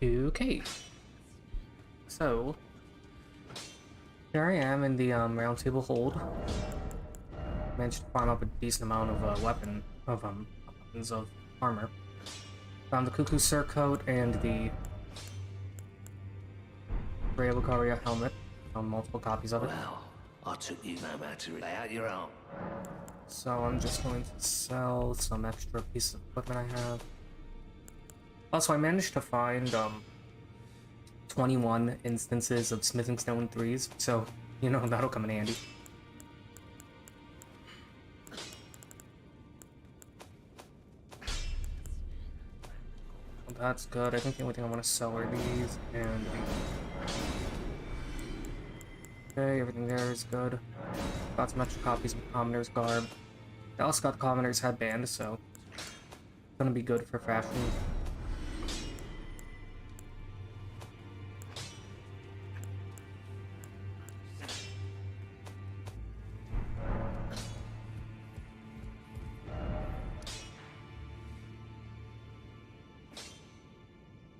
Okay, so here I am in the round table hold. Managed to farm up a decent amount of weapons of armor. Found the Cuckoo Surcoat and the Rhea Lucaria helmet. Found multiple copies of it. Well, I took you no matter lay out your own. So I'm just going to sell some extra pieces of equipment I have. Also, I managed to find 21 instances of Smithing Stone 3s, so, you know, that'll come in handy. Well, that's good. I think the only thing I want to sell are these, and okay, everything there is good. Got some extra copies of Commoner's Garb. I also got the Commoner's Headband, so it's gonna be good for fashion.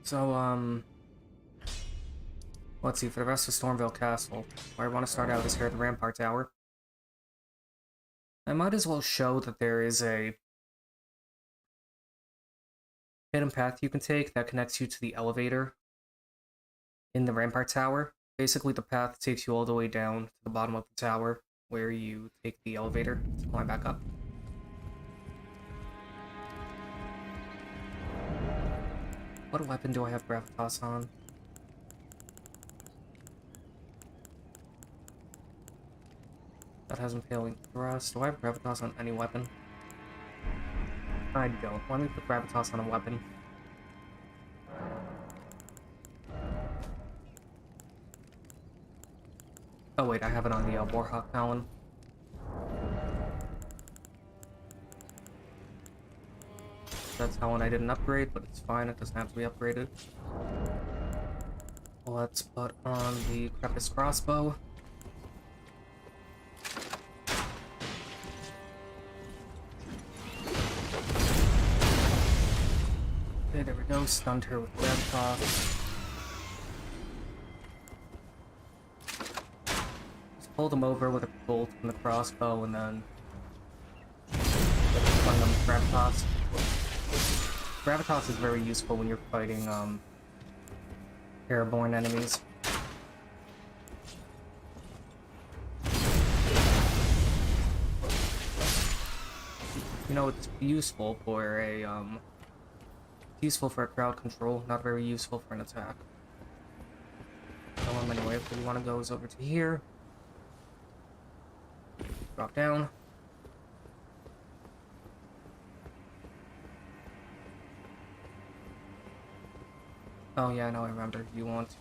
So, let's see, for the rest of Stormvale Castle, where I want to start out is here at the Rampart Tower. I might as well show that there is a hidden path you can take that connects you to the elevator in the Rampart Tower. Basically, the path takes you all the way down to the bottom of the tower, where you take the elevator to climb back up. What weapon do I have Gravitas on? That has Impaling Thrust. Do I have Gravitas on any weapon? I don't. Let me put Gravitas on a weapon. Oh wait, I have it on the Warhawk Talon. That's how one I didn't upgrade, but it's fine, it doesn't have to be upgraded. Let's put on the Crepus Crossbow. Okay, there we go, stunned her with Gravitas. Just pulled him over with a bolt from the crossbow and then stun them with Gravitas. Gravitas is very useful when you're fighting airborne enemies. You know, it's useful for a crowd control, not very useful for an attack. Anyway, if we want to go is over to here. Drop down. Oh yeah, no, I remember. You want to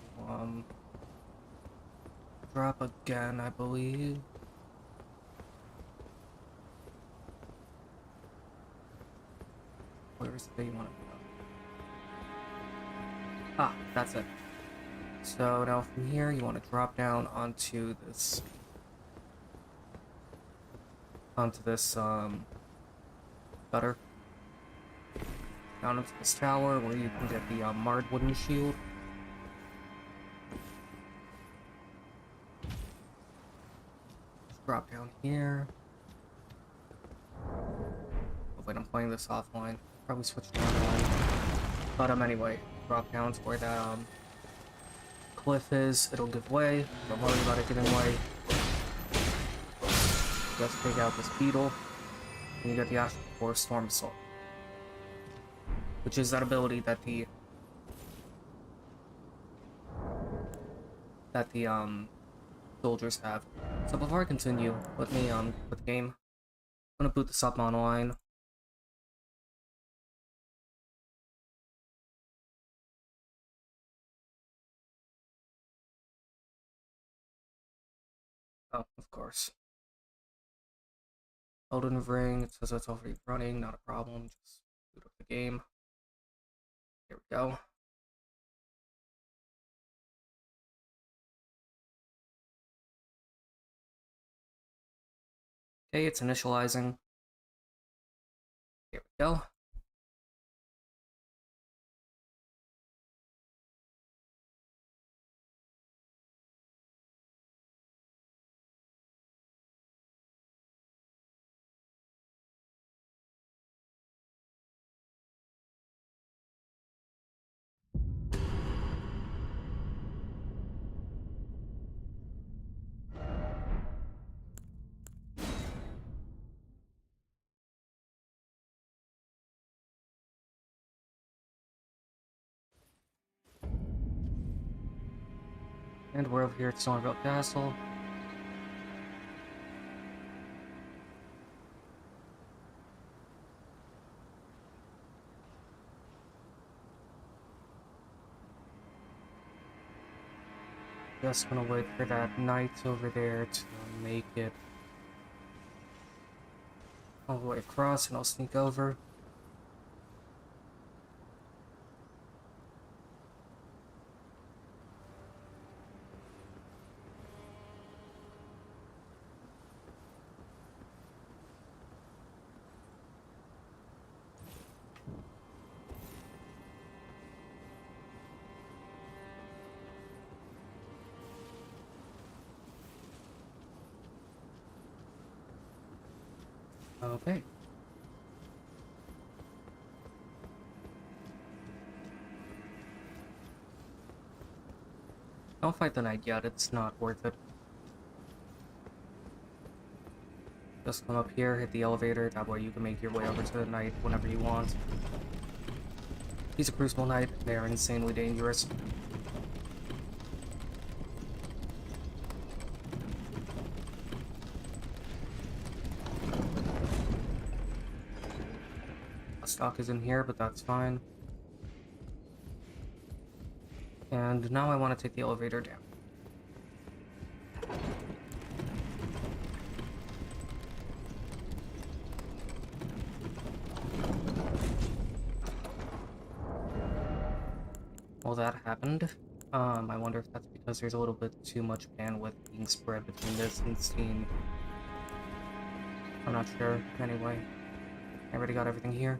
drop again, I believe. Where is it that you want to go? Ah, that's it. So now from here, you want to drop down onto this gutter. Down into this tower where you can get the Marred Wooden Shield. Just drop down here. Oh, wait, I'm playing this offline. Probably switch to online. But anyway, drop down to where that cliff is. It'll give way. Don't worry about it giving way. Just take out this beetle. And you get the Astral Core Storm Assault, which is that ability that the soldiers have. So before I continue with the game, I'm gonna boot this up online. Oh, of course. Elden Ring, it says it's already running, not a problem, just boot up the game. Here we go. Okay, it's initializing. Here we go. And we're over here at Stormville Castle. Just gonna wait for that knight over there to make it all the way across, and I'll sneak over. Okay. Don't fight the knight yet, it's not worth it. Just come up here, hit the elevator, that way you can make your way over to the knight whenever you want. He's a Crucible Knight, they are insanely dangerous. Stock is in here, but that's fine. And now I want to take the elevator down. Well, that happened. I wonder if that's because there's a little bit too much bandwidth being spread between this and Steam. I'm not sure. Anyway, I already got everything here.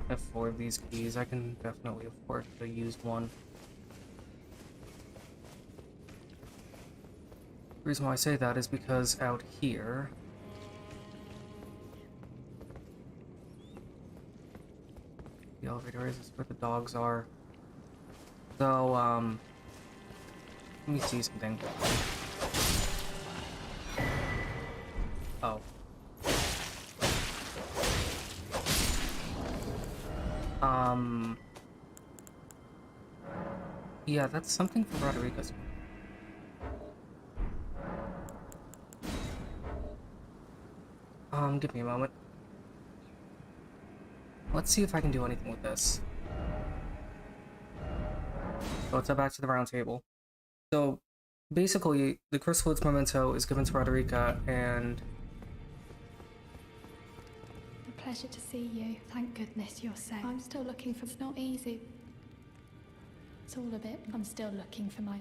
I have 4 of these keys. I can definitely afford to use one. The reason why I say that is because out here the elevator is where the dogs are. So, let me see something. Oh. Yeah, that's something for Roderigo's. Give me a moment. Let's see if I can do anything with this. So let's head back to the round table. So, basically, the Chrysalid's memento is given to Roderica, and... A pleasure to see you. Thank goodness you're safe. I'm still looking for... It's not easy. It's all a bit... I'm still looking for my...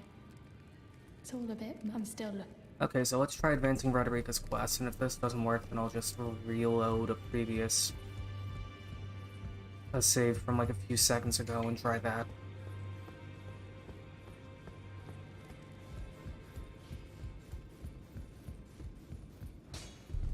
It's all a bit... I'm still looking... Okay, so let's try advancing Roderica's quest, and if this doesn't work, then I'll just reload a previous... a save from like a few seconds ago and try that.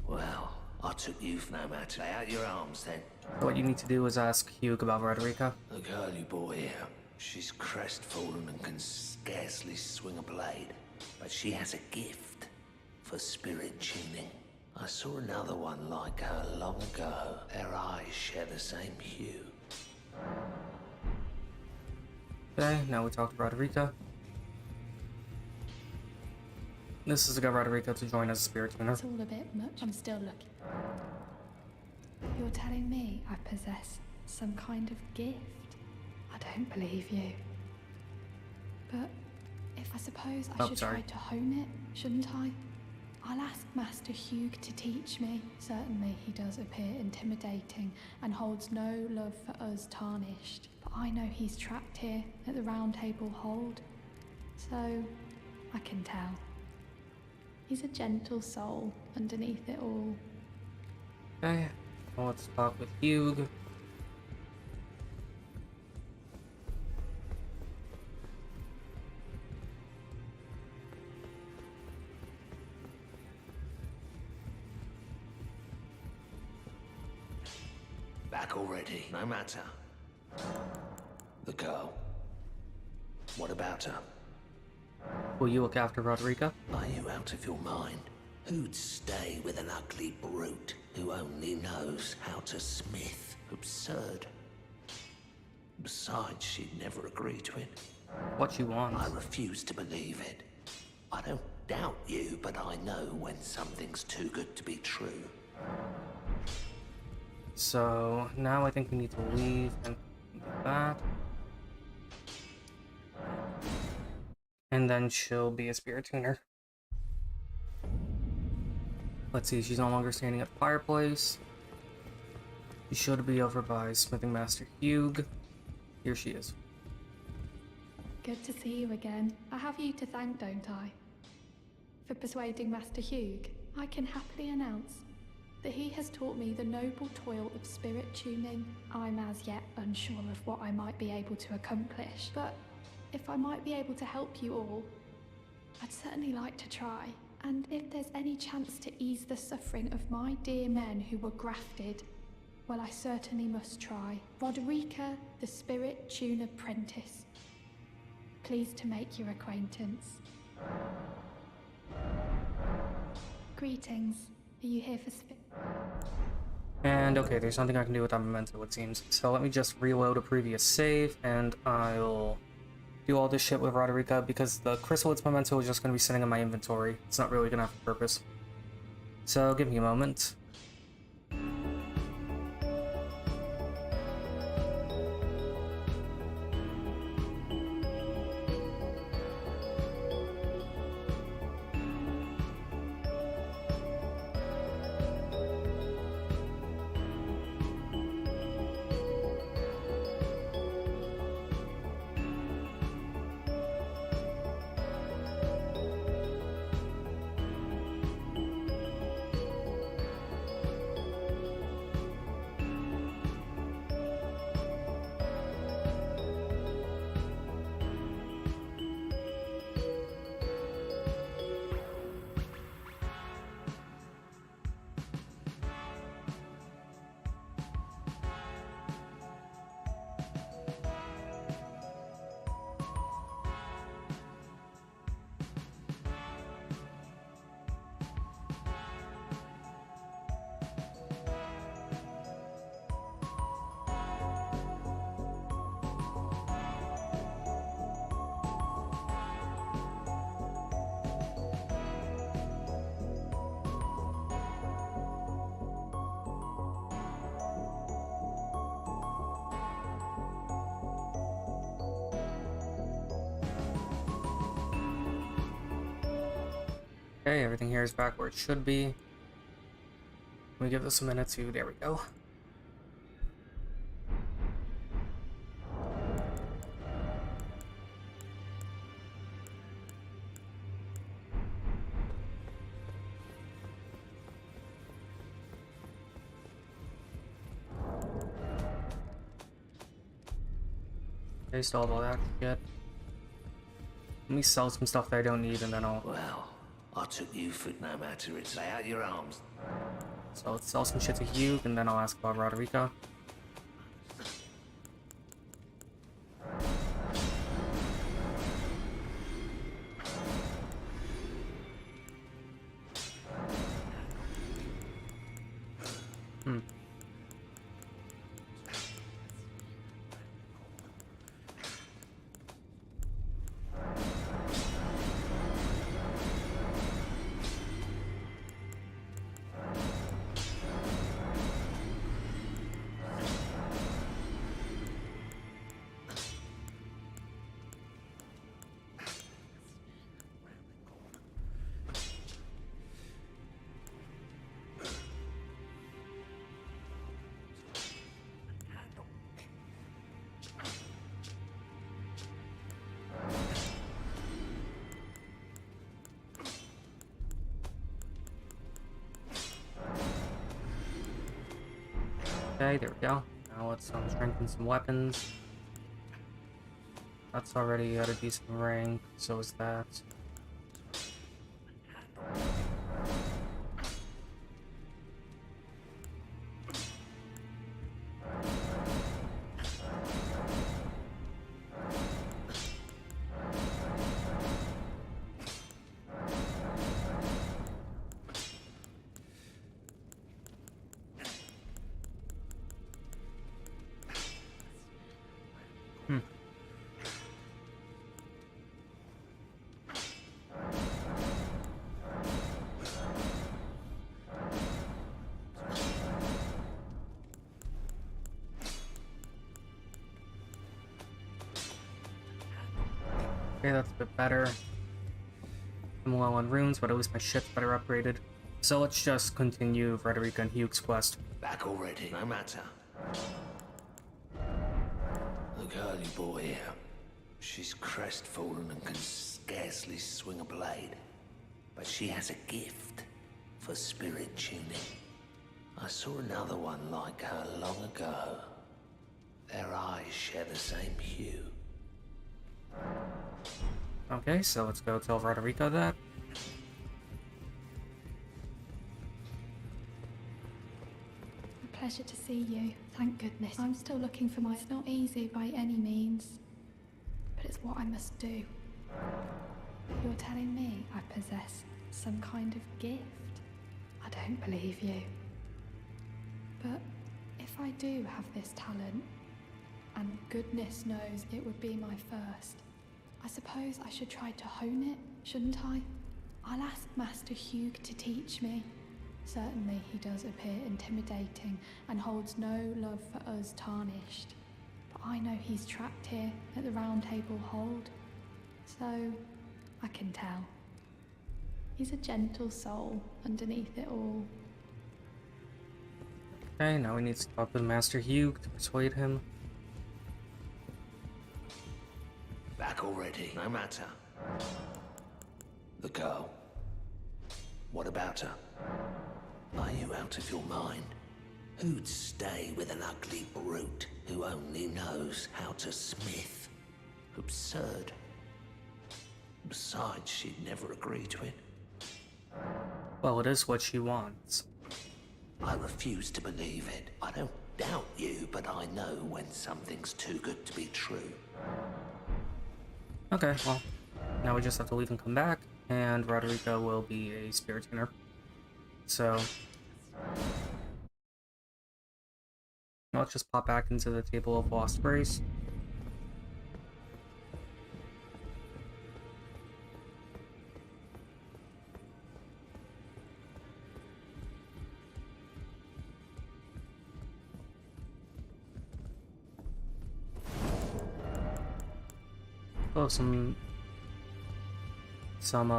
Well, I took you for no matter. Lay out your arms then. What you need to do is ask Hugh about Roderica. The girl you brought here, she's crestfallen and can scarcely swing a blade. But she has a gift for spirit tuning. I saw another one like her long ago. Their eyes share the same hue. Okay, now we talk to Roderica. This is to get Roderica to join as a spirit tuner. It's all a bit much. I'm still looking. You're telling me I possess some kind of gift? I don't believe you. But if I suppose I should try to hone it, shouldn't I? I'll ask Master Hugh to teach me. Certainly he does appear intimidating and holds no love for us tarnished. But I know he's trapped here at the Round Table Hold. So I can tell. He's a gentle soul underneath it all. Okay, well, let's talk with Hugh. Back already, no matter. The girl. What about her? Will you look after Roderica? Are you out of your mind? Who'd stay with an ugly brute who only knows how to smith? Absurd. Besides, she'd never agree to it. What she wants. I refuse to believe it. I don't doubt you, but I know when something's too good to be true. So now I think we need to leave and do that. And then she'll be a spirit tuner. Let's see, she's no longer standing at the fireplace. She should be over by Smithing Master Hugh. Here she is. Good to see you again. I have you to thank, don't I? For persuading Master Hugh, I can happily announce that he has taught me the noble toil of spirit tuning. I'm as yet unsure of what I might be able to accomplish, but if I might be able to help you all, I'd certainly like to try. And if there's any chance to ease the suffering of my dear men who were grafted, well, I certainly must try. Roderica, the Spirit Tune Apprentice. Pleased to make your acquaintance. Greetings. Are you here for And okay, there's nothing I can do with that memento, it seems. So let me just reload a previous save, and I'll do all this shit with Roderica, because the Chrysalid's memento is just going to be sitting in my inventory. It's not really going to have a purpose. So give me a moment. Okay, everything here is back where it should be. Let me give this a minute too. There we go. Okay, stalled all that shit. Let me sell some stuff that I don't need, and then I'll... Well, I took you for no matter. It's lay out your arms. So let's sell some shit to Hugh, and then I'll ask about Roderica. Okay, there we go. Now let's strengthen some weapons. That's already at a decent rank, so is that. Okay, that's a bit better. I'm low on runes, but at least my ship's better upgraded. So let's just continue Frederica and Hugh's quest. Back already, no matter. The girly boy here. She's crestfallen and can scarcely swing a blade. But she has a gift for spirit tuning. I saw another one like her long ago. Their eyes share the same hue. Okay, so let's go tell Frederica that. A pleasure to see you. Thank goodness. I'm still looking for my... It's not easy by any means, but it's what I must do. You're telling me I possess some kind of gift? I don't believe you. But if I do have this talent, and goodness knows it would be my first, I suppose I should try to hone it, shouldn't I? I'll ask Master Hugh to teach me. Certainly he does appear intimidating and holds no love for us tarnished. But I know he's trapped here at the Round Table Hold, so I can tell. He's a gentle soul underneath it all. Okay, now we need to talk with Master Hugh to persuade him. Back already, no matter. The girl. What about her? Are you out of your mind? Who'd stay with an ugly brute who only knows how to smith? Absurd. Besides, she'd never agree to it. Well, it is what she wants. I refuse to believe it. I don't doubt you, but I know when something's too good to be true. Okay, well, now we just have to leave and come back, and Roderica will be a spirit tuner. So, now let's just pop back into the Table of Lost Grace. Oh, some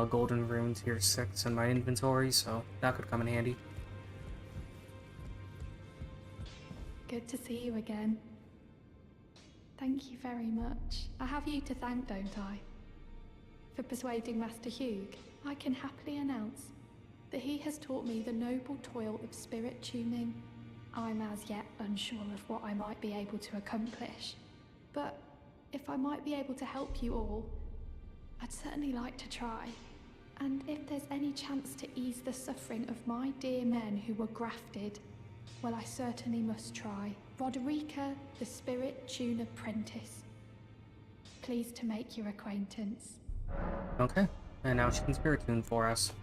golden rune tier 6 in my inventory, so that could come in handy. Good to see you again. Thank you very much. I have you to thank, don't I? For persuading Master Hugh. I can happily announce that he has taught me the noble toil of spirit tuning. I'm as yet unsure of what I might be able to accomplish, but if I might be able to help you all, I'd certainly like to try. And if there's any chance to ease the suffering of my dear men who were grafted, well, I certainly must try. Roderica, the Spirit Tune Apprentice. Pleased to make your acquaintance. Okay, and now she can spirit tune for us.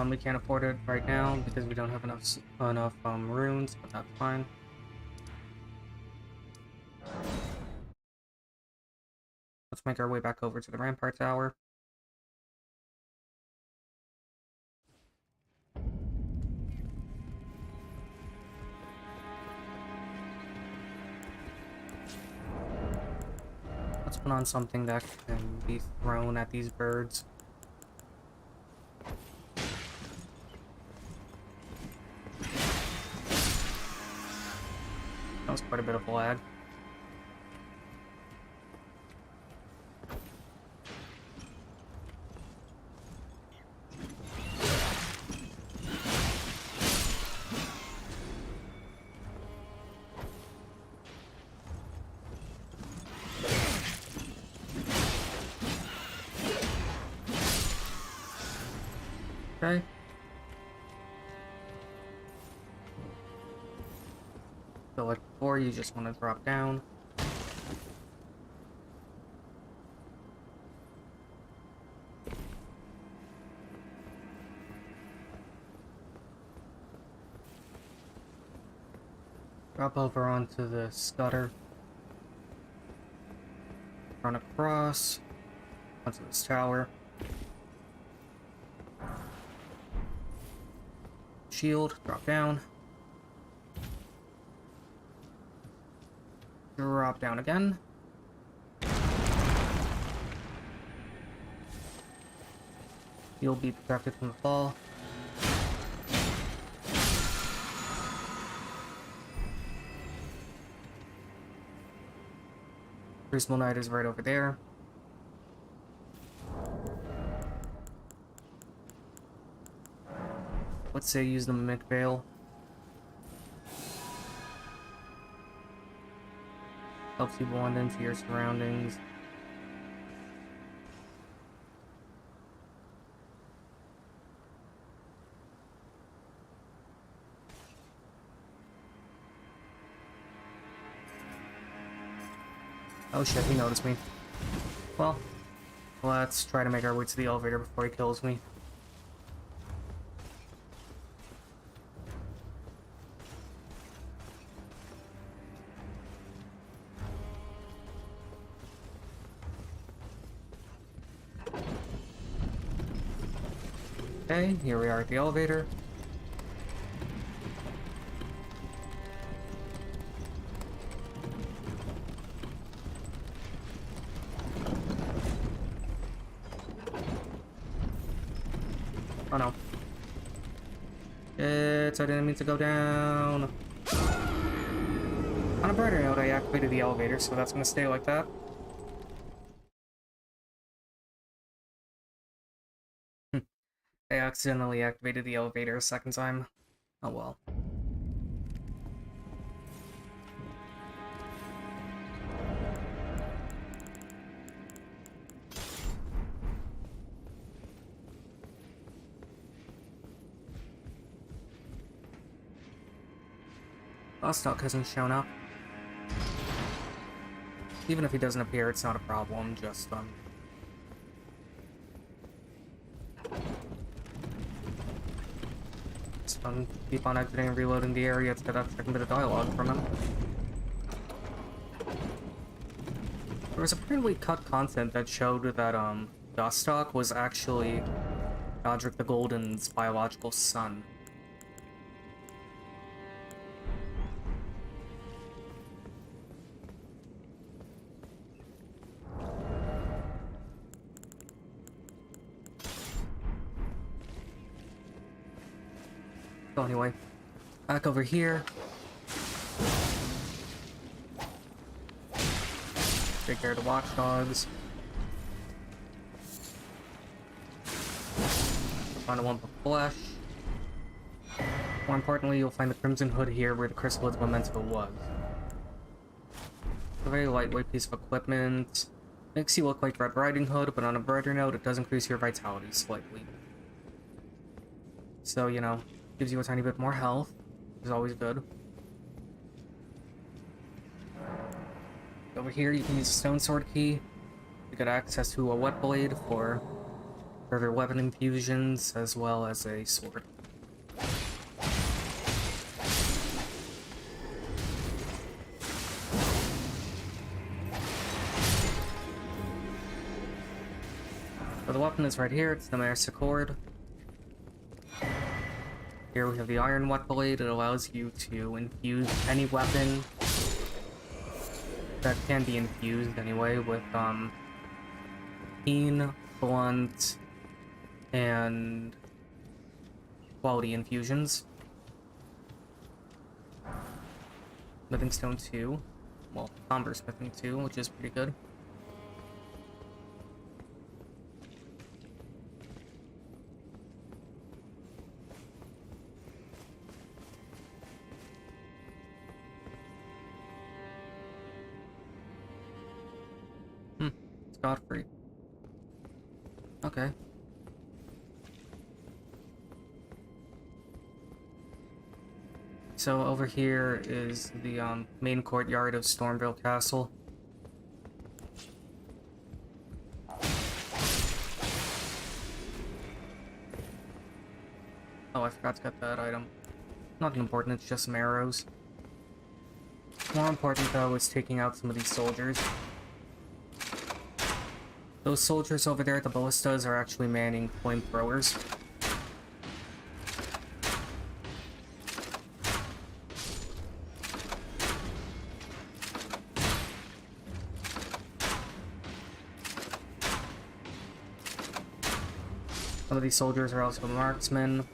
We can't afford it right now because we don't have enough runes, but that's fine. Let's make our way back over to the Rampart Tower. Let's put on something that can be thrown at these birds. That was quite a bit of lag. Okay. So like before, you just want to drop down. Drop over onto the scudder. Run across onto this tower. Shield, drop down. drop down again. You'll be protected from the fall. Crucible Knight is right over there. Let's say use the Mimic Veil. Helps you blend into your surroundings. Oh shit, he noticed me. Well, let's try to make our way to the elevator before he kills me. Okay, here we are at the elevator. Oh no. I didn't mean to go down. On a brighter note, I activated the elevator, so that's gonna stay like that. I accidentally activated the elevator a second time. Oh well. Vostok hasn't shown up. Even if he doesn't appear, it's not a problem, just, keep on exiting and reloading the area to get a second bit of dialogue from him. There was apparently cut content that showed that, Vostok was actually Godric the Golden's biological son. So anyway, back over here. Take care of the watchdogs. Find a lump of flesh. More importantly, you'll find the Crimson Hood here where the Chrysalis Memento was. It's a very lightweight piece of equipment. Makes you look like Red Riding Hood, but on a brighter note, it does increase your vitality slightly. So, you know, gives you a tiny bit more health, which is always good. Over here, you can use a Stone Sword key to get access to a Wet Blade for further weapon infusions, as well as a sword. So the weapon is right here, it's the Mercicord. Here we have the Iron Wet Blade. It allows you to infuse any weapon that can be infused anyway with keen, blunt, and quality infusions. Smithing Stone 2. Well, Somber Smithing 2, which is pretty good. Godfrey. Okay. So over here is the main courtyard of Stormville Castle. Oh, I forgot to get that item. Not important, it's just some arrows. More important though is taking out some of these soldiers. Those soldiers over there at the ballistas are actually manning flamethrowers. Some of these soldiers are also marksmen.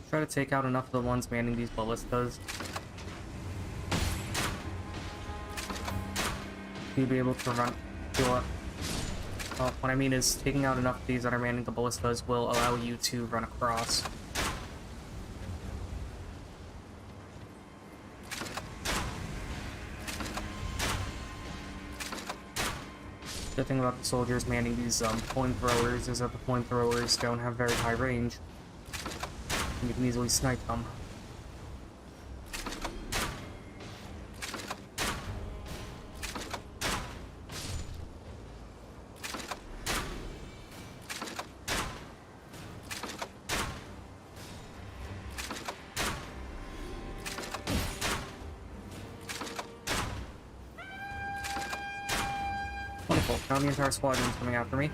Try to take out enough of the ones manning these ballistas. You'll be able to run to what I mean is taking out enough of these that are manning the ballistas will allow you to run across. The thing about the soldiers manning these flamethrowers is that the flamethrowers don't have very high range. And you can easily snipe them. Wonderful. Now the entire squadron's coming after me.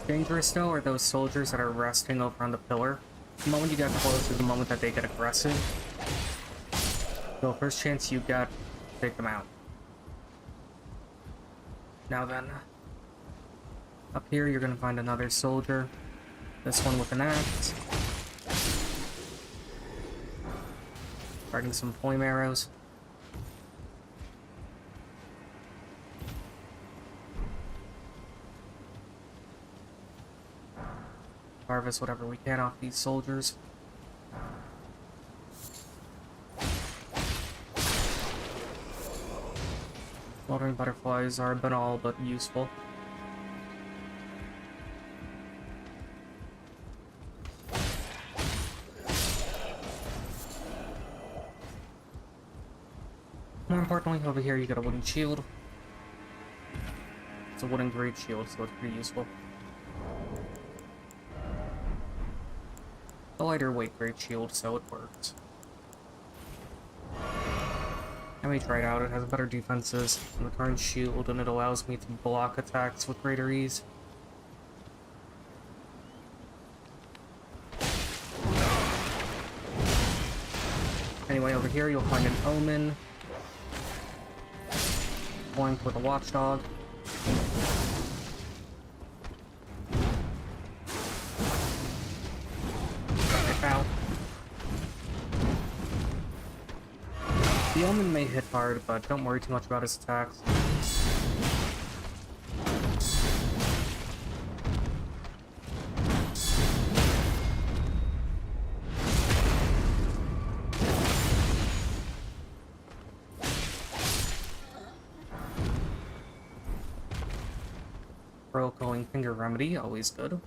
Dangerous though are those soldiers that are resting over on the pillar. The moment you get close is the moment that they get aggressive. So first chance you get, take them out. Now then, up here you're gonna find another soldier. This one with an axe. Fighting some flame arrows. Harvest whatever we can off these soldiers. Slaughtering butterflies are banal but useful. More importantly, over here you get a wooden shield. It's a wooden great shield, so it's pretty useful. A lighter weight great shield, so it works. Let me try it out. It has better defenses than the current shield, and it allows me to block attacks with greater ease. Anyway, over here you'll find an omen. Flanked with a watchdog. The Omen may hit hard, but don't worry too much about his attacks. Pearl Calling Finger Remedy, always good.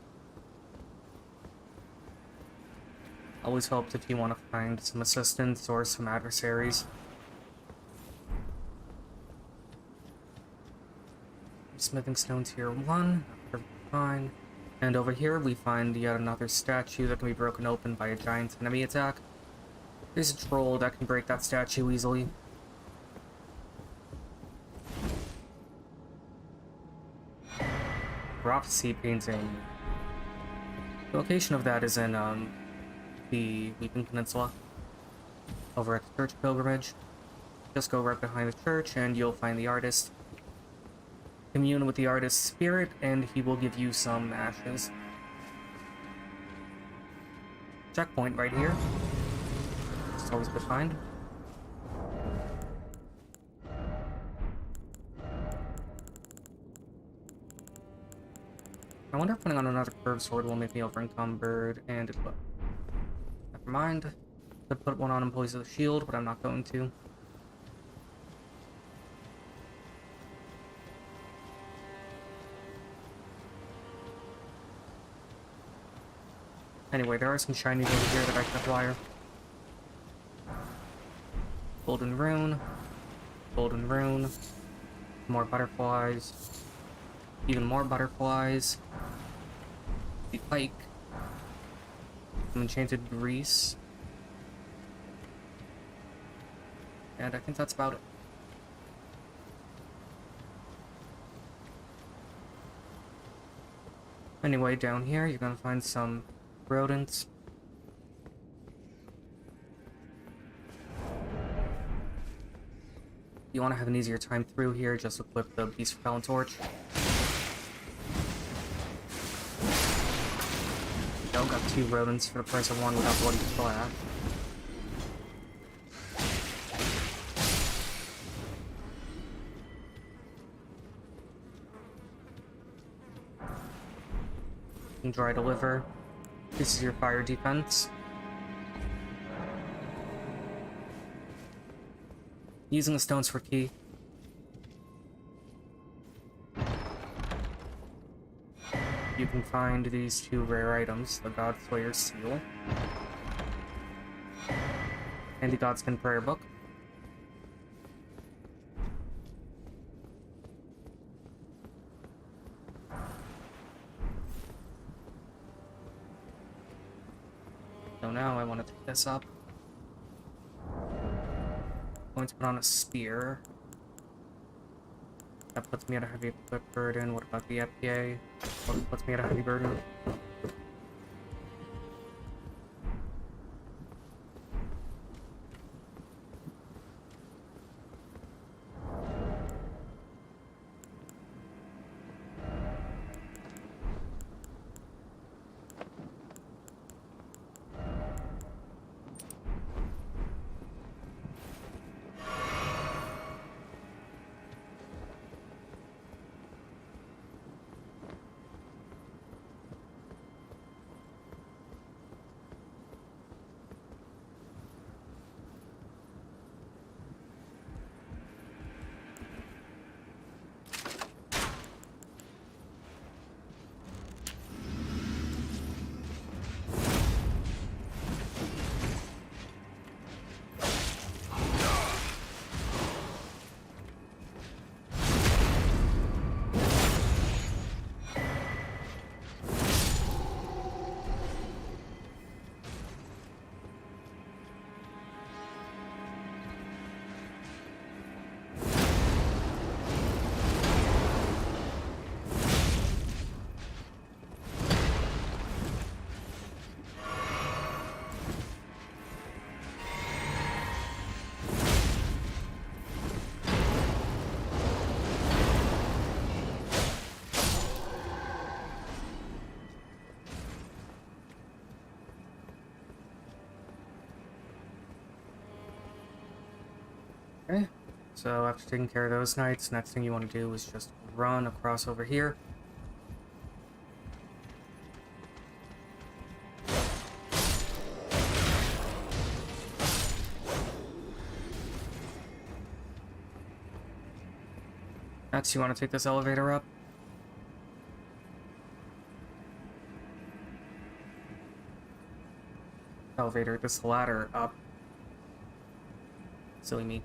Always helps if you want to find some assistance or some adversaries. Smithing Stone Tier 1, perfectly fine. And over here we find yet another statue that can be broken open by a giant enemy attack. There's a troll that can break that statue easily. Prophecy painting. The location of that is in the Weeping Peninsula, over at the Church Pilgrimage. Just go right behind the church and you'll find the artist. Commune with the artist's spirit, and he will give you some ashes. Checkpoint right here. It's always good to find. I wonder if putting on another curved sword will make me over encumbered, and it will. Never mind. Could put one on in place of the shield, but I'm not going to. Anyway, there are some shinies over here that I can acquire. Golden rune. Golden rune. More butterflies. Even more butterflies. The pike. Some enchanted grease. And I think that's about it. Anyway, down here you're gonna find some rodents. You want to have an easier time through here, just equip the Beast Repellent Torch. Yo, got 2 rodents for the price of 1 without bloody splash. And dry deliver. This is your fire defense. Using the stones for key. You can find these 2 rare items, the Godslayer's Seal and the Godskin Prayer Book. So now I want to take this up. Going to put on a spear. That puts me at a heavy equip burden. What about the FPA? What puts me at a heavy burden? Okay, so after taking care of those knights, next thing you want to do is just run across over here. Next, you want to take this elevator up. Elevator, this ladder up. Silly me.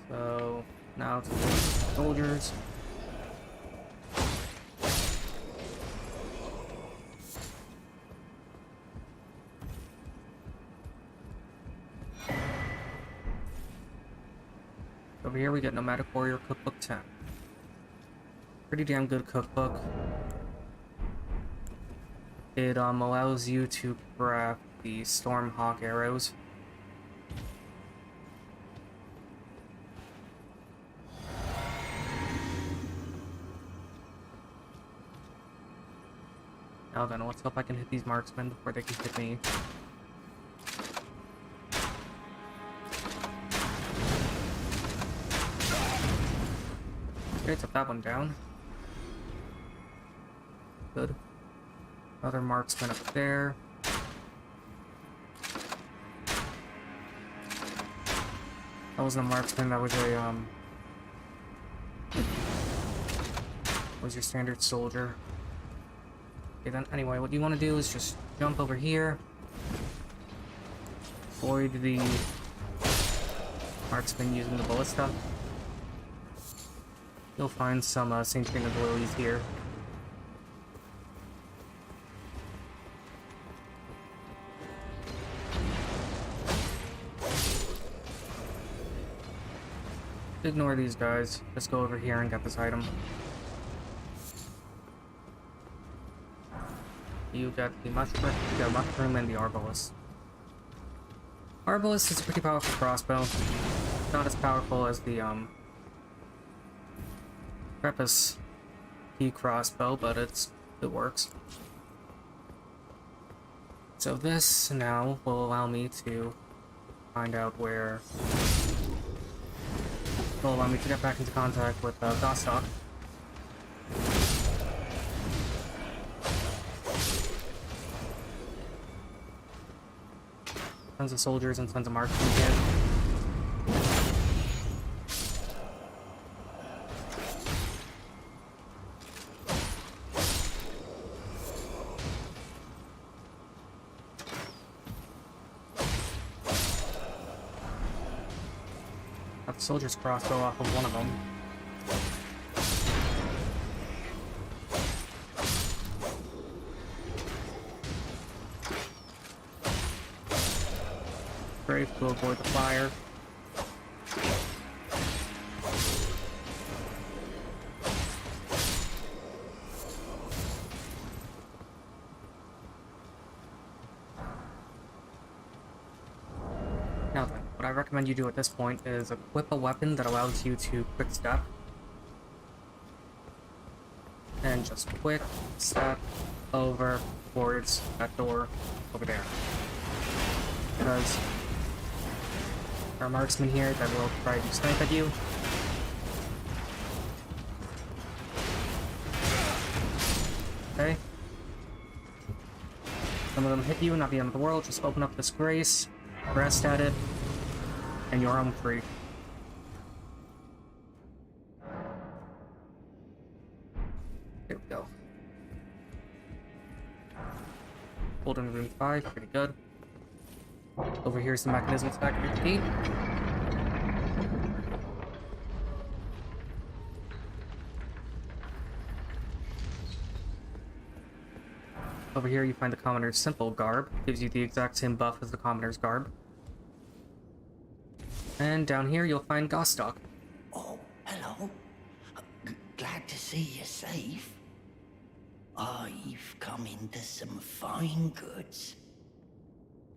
So now to the soldiers. Over here we get Nomadic Warrior Cookbook 10. Pretty damn good cookbook. It allows you to craft the Stormhawk arrows. Now then, let's hope I can hit these marksmen before they can hit me. Okay, took that one down. Good. Other marksman up there. That wasn't a marksman, that was a, was your standard soldier. Okay, then, anyway, what you want to do is just jump over here. Avoid the marksman using the ballista. You'll find some St. Trina of Lilies here. Ignore these guys. Just go over here and get this item. you get the mushroom and the arbalist. Arbalist is a pretty powerful crossbow. Not as powerful as the Prepus key crossbow, but it works. So this now will allow me to find out where. Will allow me to get back into contact with Gostock. Tons of soldiers and tons of marksmen here. Got the soldier's crossbow off of one of them. Brave to avoid the fire. Now then, what I recommend you do at this point is equip a weapon that allows you to quick step. And just quick step over towards that door over there. Because there are marksmen here that will try to snipe at you. Okay. Some of them hit you, not the end of the world. Just open up this grace, rest at it, and you're home free. Here we go. Golden Room 5, pretty good. Over here's the mechanism to activate the gate. Over here you find the Commoner's Simple Garb. Gives you the exact same buff as the Commoner's Garb. And down here you'll find Gostock. Oh, hello. Glad to see you safe. I've come into some fine goods.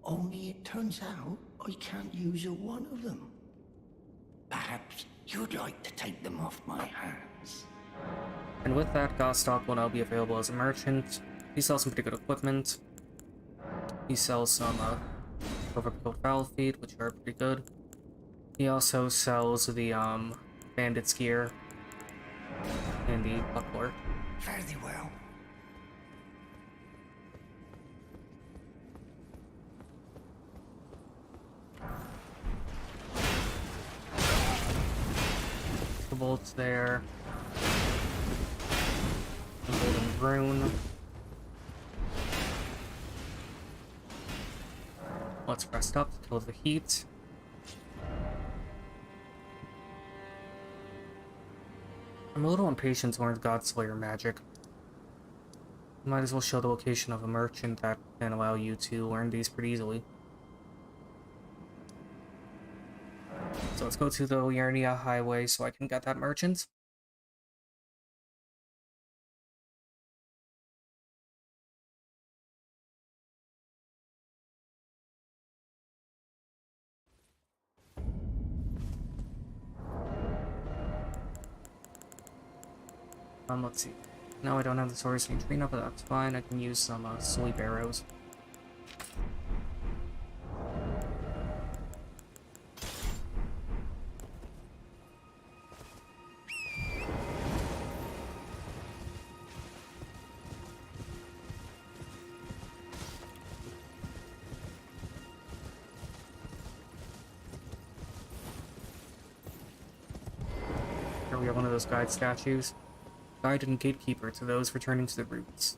Only it turns out I can't use one of them. Perhaps you'd like to take them off my hands. And with that, Gostock will now be available as a merchant. He sells some pretty good equipment. He sells some overkill foul feet, which are pretty good. He also sells the bandit's gear and the buckler. Fairly well. The bolts there. The golden rune. Let's rest up to kill the heat. I'm a little impatient to learn Godslayer magic. Might as well show the location of a merchant that can allow you to learn these pretty easily. So let's go to the Liernia highway so I can get that merchant. Let's see. No, I don't have the Source Neutrino, but that's fine. I can use some sleep arrows. Here we have one of those guide statues. Guide and gatekeeper to those returning to the roots.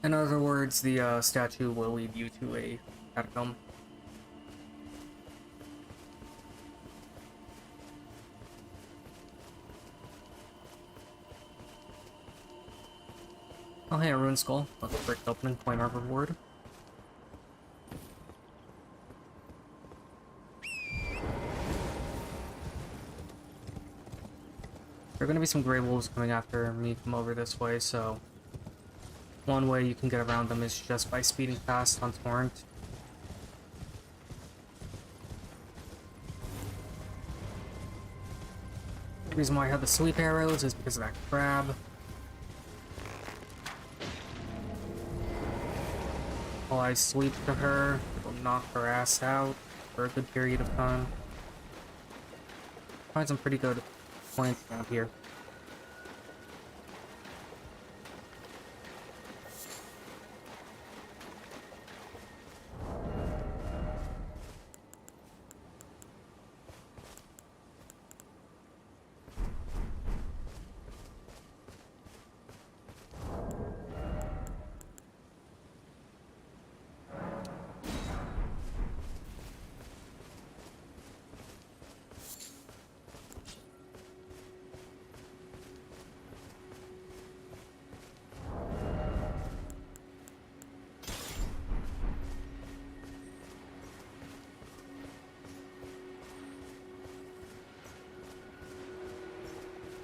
In other words, the statue will lead you to a catacomb. Oh hey, a rune skull. Let's break it open and claim our reward. There are gonna be some gray wolves coming after me from over this way, so one way you can get around them is just by speeding fast on Torrent. The reason why I have the sleep arrows is because of that crab. While I sleep to her, it'll knock her ass out for a good period of time. Find some pretty good points around here.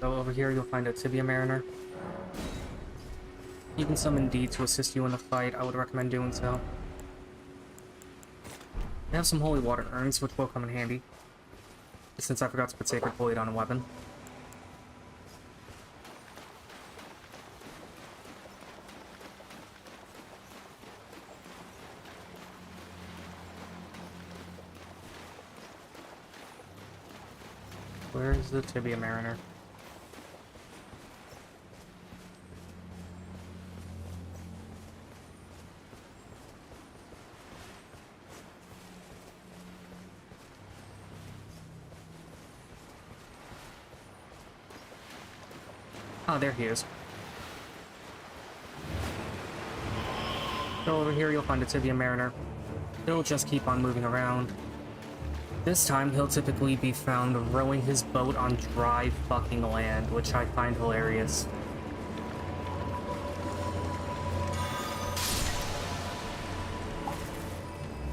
So over here you'll find a Tibia Mariner. You can summon D to assist you in the fight. I would recommend doing so. I have some holy water urns, which will come in handy, since I forgot to put Sacred Blade on a weapon. Where's the Tibia Mariner? Oh, there he is. So over here you'll find a Tibia Mariner. He'll just keep on moving around. This time he'll typically be found rowing his boat on dry fucking land, which I find hilarious.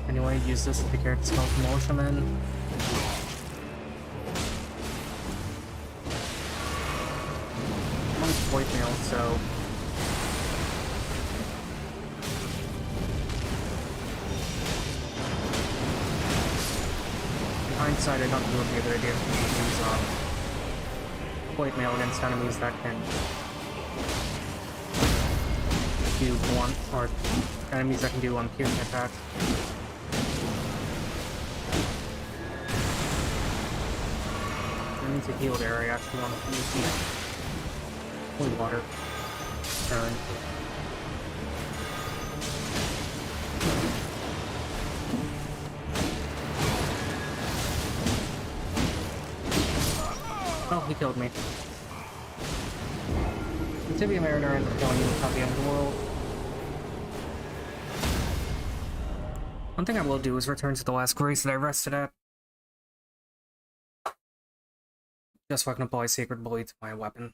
Anyway, use this to take care of the skeleton militiamen. Voicemail, so in hindsight, I don't think it would be a good idea for me to use voicemail against enemies that can do blunt, or enemies that can do piercing attacks. I need to heal there. I actually want to use the holy water turn. Oh, he killed me. The Tibia Mariner ends up killing me without the end of the world. One thing I will do is return to the last grace that I rested at. Just so I can apply Sacred Blade to my weapon.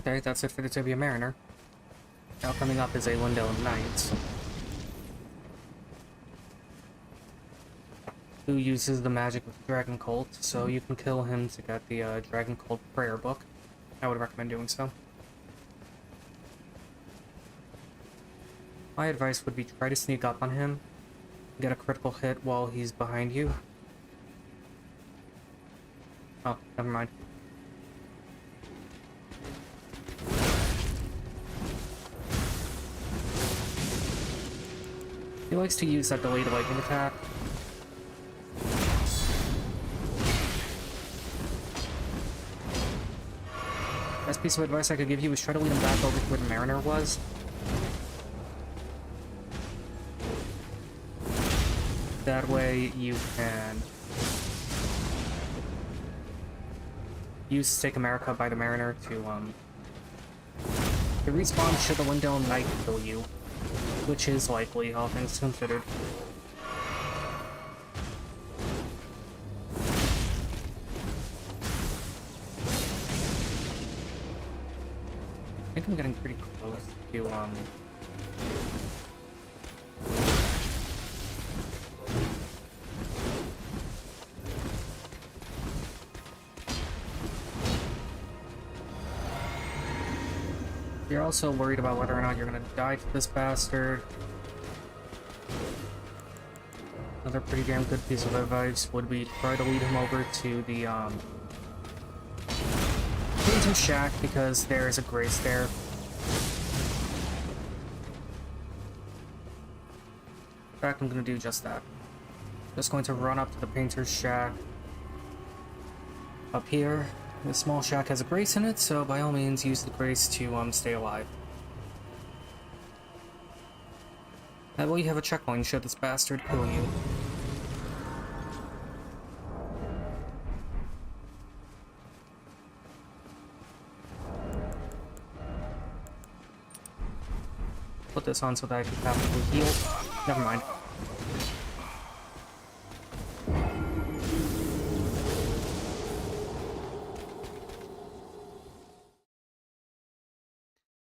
Okay, that's it for the Stevia Mariner. Now coming up is a Lindell Knight, who uses the magic of Dragon Cult, so you can kill him to get the Dragon Cult prayer book. I would recommend doing so. My advice would be try to sneak up on him, get a critical hit while he's behind you. Oh, never mind. He likes to use that delayed lightning attack. Best piece of advice I could give you is try to lead him back over to where the Mariner was. That way you can use Stake America by the Mariner to respawn should the Lindell Knight kill you, which is likely, all things considered. I think I'm getting pretty close to You're also worried about whether or not you're gonna die to this bastard. Another pretty damn good piece of advice would be to try to lead him over to the Painting Shack, because there is a grace there. In fact, I'm gonna do just that. Just going to run up to the Painter's Shack up here. The small shack has a grace in it, so by all means use the grace to stay alive. That way you have a checkpoint should this bastard kill you. Put this on so that I can passively heal. Never mind.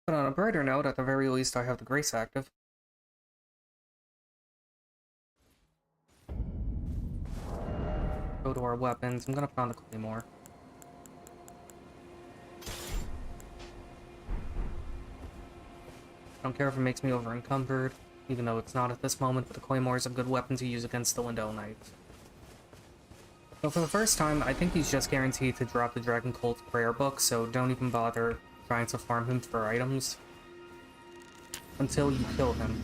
But on a brighter note, at the very least, I have the grace active. Go to our weapons. I'm gonna put on the Claymore. I don't care if it makes me over encumbered, even though it's not at this moment, but the Claymore is a good weapon to use against the Lindell Knight. So for the first time, I think he's just guaranteed to drop the Dragon Cult prayer book, so don't even bother trying to farm him for items until you kill him,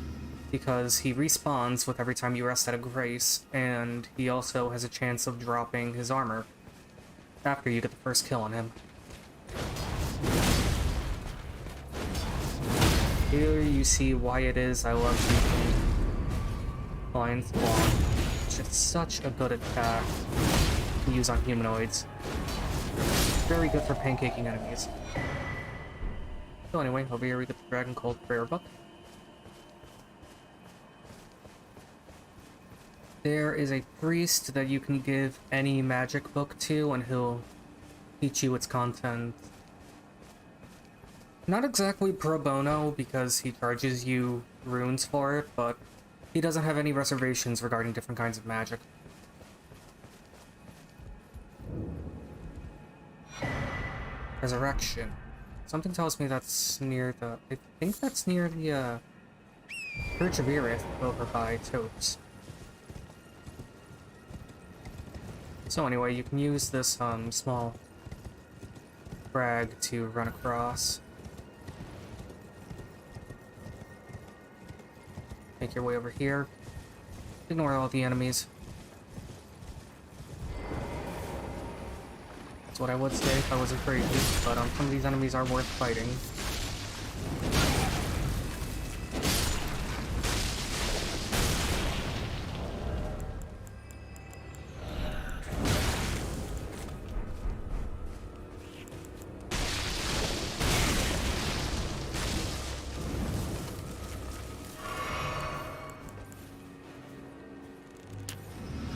because he respawns with every time you rest at a grace, and he also has a chance of dropping his armor after you get the first kill on him. Here you see why it is I love using Lion's Claw. It's just such a good attack to use on humanoids. Very good for pancaking enemies. So anyway, over here we get the Dragon Cult prayer book. There is a priest that you can give any magic book to, and he'll teach you its content. Not exactly pro bono, because he charges you runes for it, but he doesn't have any reservations regarding different kinds of magic. Resurrection. Something tells me that's near the... I think that's near the, Church of Erith over by Totes. So anyway, you can use this, small frag to run across. Make your way over here. Ignore all the enemies. That's what I would say if I wasn't crazy, but some of these enemies are worth fighting.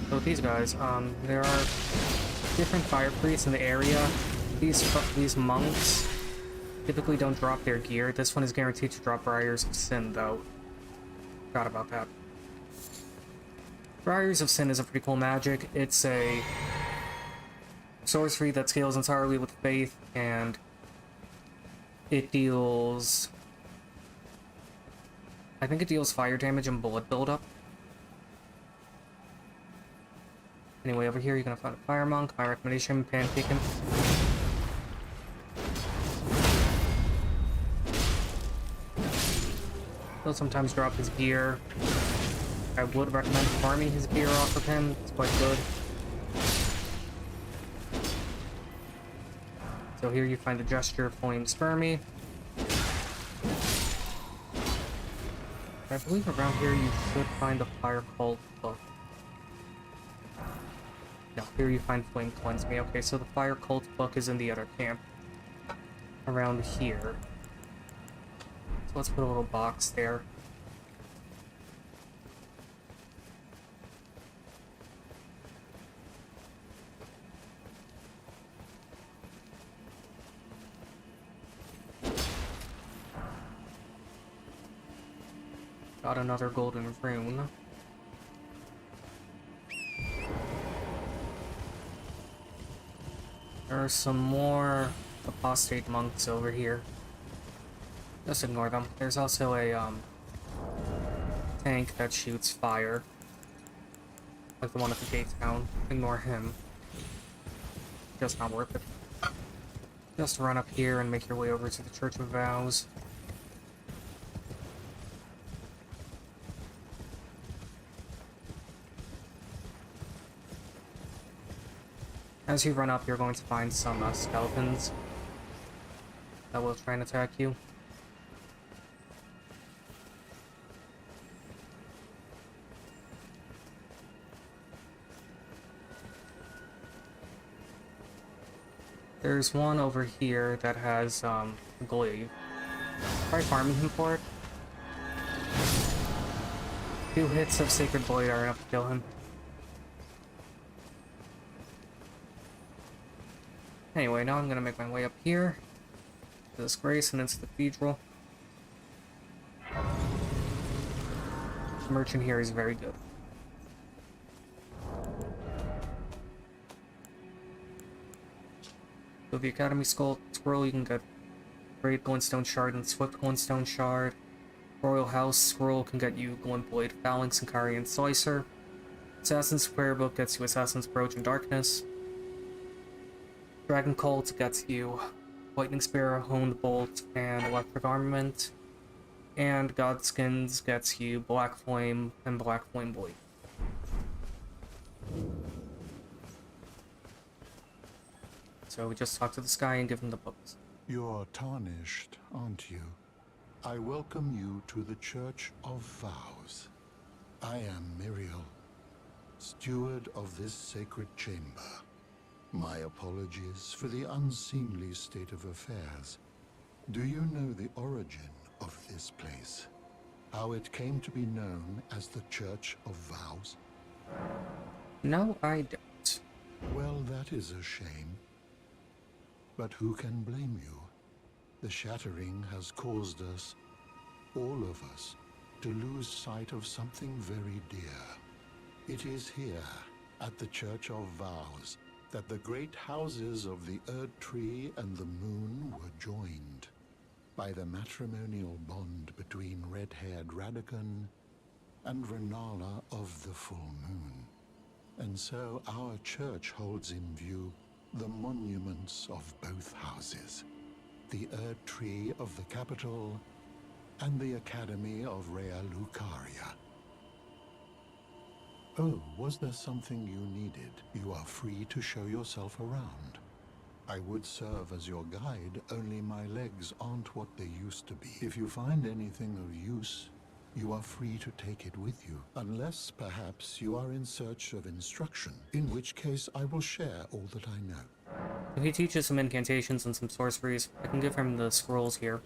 So with these guys, there are different fire priests in the area. These monks typically don't drop their gear. This one is guaranteed to drop Briars of Sin, though. Forgot about that. Briars of Sin is a pretty cool magic. It's a sorcery that scales entirely with faith, and it deals... I think it deals fire damage and bullet buildup. Anyway, over here you're gonna find a Fire Monk. My recommendation, pancake him. He'll sometimes drop his gear. I would recommend farming his gear off of him. It's quite good. So here you find the Gesture of Flame Spermy. I believe around here you should find the Fire Cult book. No, here you find Flame Cleanse Me. Okay, so the Fire Cult book is in the other camp. Around here. So let's put a little box there. Got another golden rune. There are some more apostate monks over here. Just ignore them. There's also a tank that shoots fire. Like the one at the gate town. Ignore him. Just not worth it. Just run up here and make your way over to the Church of Vows. As you run up, you're going to find some skeletons that will try and attack you. There's one over here that has a glaive. Try farming him for it. 2 hits of Sacred Blade are enough to kill him. Anyway, now I'm gonna make my way up here to this grace and into the cathedral. The merchant here is very good. With the Academy Scroll, you can get Great Glintstone Shard and Swift Glintstone Shard. Royal House Scroll can get you Glint Blade, Phalanx, and Carian Slicer. Assassin's Prayer Book gets you Assassin's Approach and Darkness. Dragon Cult gets you Lightning Spear, Honed Bolt, and Electric Armament. And Godskins gets you Black Flame and Black Flame Blade. So we just talk to this guy and give him the books. You're tarnished, aren't you? I welcome you to the Church of Vows. I am Miriel, steward of this sacred chamber. My apologies for the unseemly state of affairs. Do you know the origin of this place? How it came to be known as the Church of Vows? No, I don't. Well, that is a shame. But who can blame you? The shattering has caused us, all of us, to lose sight of something very dear. It is here, at the Church of Vows, that the great houses of the Erd Tree and the Moon were joined by the matrimonial bond between red-haired Radagon and Renala of the Full Moon. And so our church holds in view the monuments of both houses, the Erd Tree of the capital and the Academy of Rea Lucaria. Oh, was there something you needed? You are free to show yourself around. I would serve as your guide, only my legs aren't what they used to be. If you find anything of use, you are free to take it with you, unless perhaps you are in search of instruction, in which case I will share all that I know. He teaches some incantations and some sorceries. I can give him the scrolls here.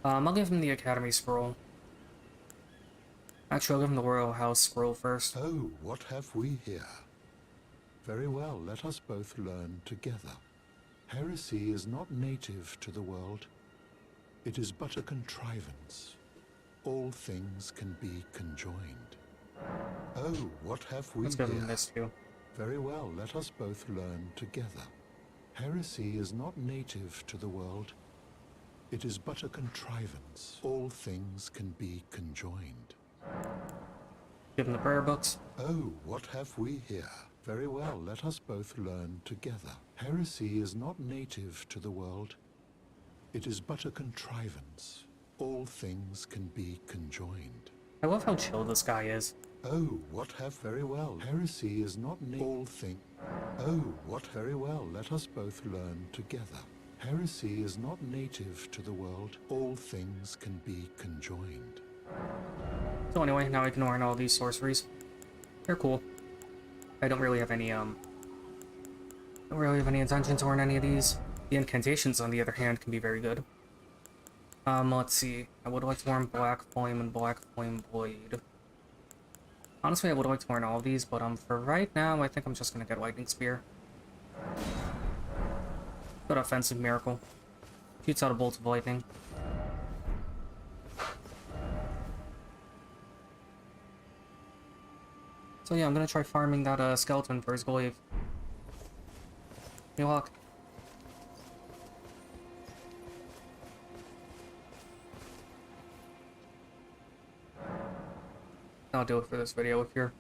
I'll give him the Academy Scroll. Actually, I'll give him the Royal House Scroll first. Oh, what have we here? Very well, let us both learn together. Heresy is not native to the world. It is but a contrivance. All things can be conjoined. Oh, what have we Let's give here? him this too. Very well, let us both learn together. Heresy is not native to the world. It is but a contrivance. All things can be conjoined. Give him the prayer books. Oh, what have we here? Very well, let us both learn together. Heresy is not native to the world. It is but a contrivance. All things can be conjoined. I love how chill this guy is. Oh, what have very well. Heresy is not all thing. Oh, what very well. Let us both learn together. Heresy is not native to the world. All things can be conjoined. So anyway, now ignoring all these sorceries. They're cool. I don't really have any intention to learn any of these. The incantations, on the other hand, can be very good. Let's see. I would like to learn Black Flame and Black Flame Blade. Honestly, I would like to learn all of these, but for right now, I think I'm just gonna get Lightning Spear. Good offensive miracle. Shoots out a bolt of lightning. So yeah, I'm gonna try farming that skeleton for his glaive. Good luck. That'll do it for this video. If you're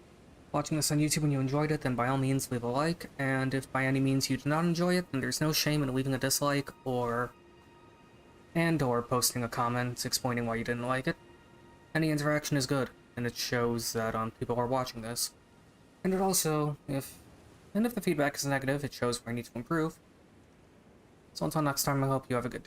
watching this on YouTube and you enjoyed it, then by all means leave a like, and if by any means you do not enjoy it, then there's no shame in leaving a dislike or posting a comment explaining why you didn't like it. Any interaction is good, and it shows that people are watching this. And it also, if the feedback is negative, it shows where I need to improve. So until next time, I hope you have a good day.